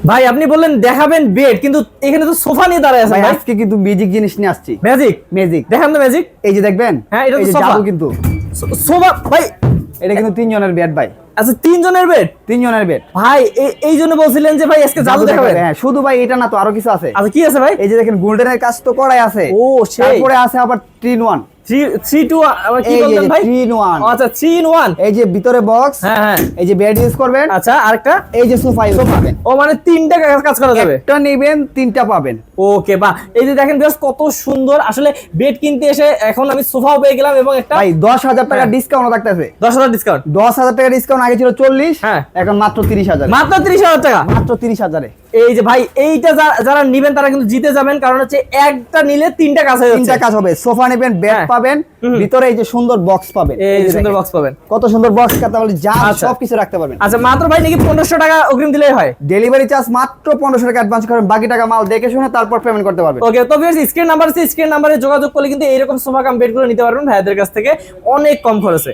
ভাই আপনি বললেন দেখাবেন বেড, কিন্তু এখানে তো সোফা নিয়ে দাঁড়ায় আছেন ভাই ভাই। আজকে কিন্তু ম্যাজিক জিনিস নিয়ে আসছি। ম্যাজিক? ম্যাজিক দেখান তো ম্যাজিক। এই যে দেখবেন, হ্যাঁ, এটা তো এই যে সোফা। জাদু কিন্তু। সোফা ভাই, এটা কিন্তু 3 জনের বেড ভাই, আচ্ছা 3 জনের বেড। 3 জনের বেড। ভাই এই জন্য বলছিলেন যে ভাই আজকে জাদু দেখাবেন। হ্যাঁ, শুধু ভাই এটা না তো আরো কিছু আছে। আচ্ছা কি আছে ভাই? এই যে দেখেন গোল্ডেনের কাজ তো করাই আছে। ও সেই। তারপরে আছে আবার 3 in 1। 3 2 আবার কি এই যে বললেন ভাই? 3 in 1। আচ্ছা 3 in 1। এই যে ভিতরে বক্স, হ্যাঁ হ্যাঁ। এই যে বেড ইউজ করবেন, আচ্ছা আরেকটা? এই যে সোফা ইউজ করবেন। ও মানে 3টা কাজ করা যাবে। একটা নেবেন 3টা পাবেন। ওকে বাহ, এই যে দেখেন বেশ কত সুন্দর। আসলে বেড কিনতে এসে এখন আমি সোফাও পেয়ে গেলাম এবং একটা ভাই 10,000 টাকা হ্যাঁ। ডিসকাউন্ট থাকতেছে। 10,000 ডিসকাউন্ট। 10,000 টাকা ডিসকাউন্ট আগে ছিল 40, হ্যাঁ। এখন মাত্র 30,000। মাত্র 30,000 টাকা। মাত্র 30,000-এ এই যে ভাই এইটা যারা নিবেন তারা কিন্তু জিতে যাবেন, কারণ হচ্ছে একটা নিলে 3টা কাজ হয়ে যাচ্ছে। 3টা কাজ হবে। সোফা নেবেন, বেড হ্যাঁ। পাবেন, হুম। ভিতরে এই যে সুন্দর বক্স পাবেন। এই যে সুন্দর দেখেন। বক্স পাবেন। কত সুন্দর বক্স, কাটা বলে যা আচ্ছা। সবকিছু রাখতে পারবেন। আচ্ছা মাত্র ভাই নাকি 1500 টাকা অগ্রিম দিলেই হয়? ডেলিভারি চার্জ মাত্র 1500 টাকা অ্যাডভান্স করবেন, বাকি টাকা মাল দেখে শুনে তারপর পেমেন্ট করতে পারবেন। ওকে, তো ভিউয়ার্স স্ক্রিন নাম্বার আছে, স্ক্রিন নাম্বারে যোগাযোগ করলে কিন্তু এইরকম সোফা কাম বেডগুলো নিতে পারবেন ভাইয়াদের কাছ থেকে অনেক কম খরচে।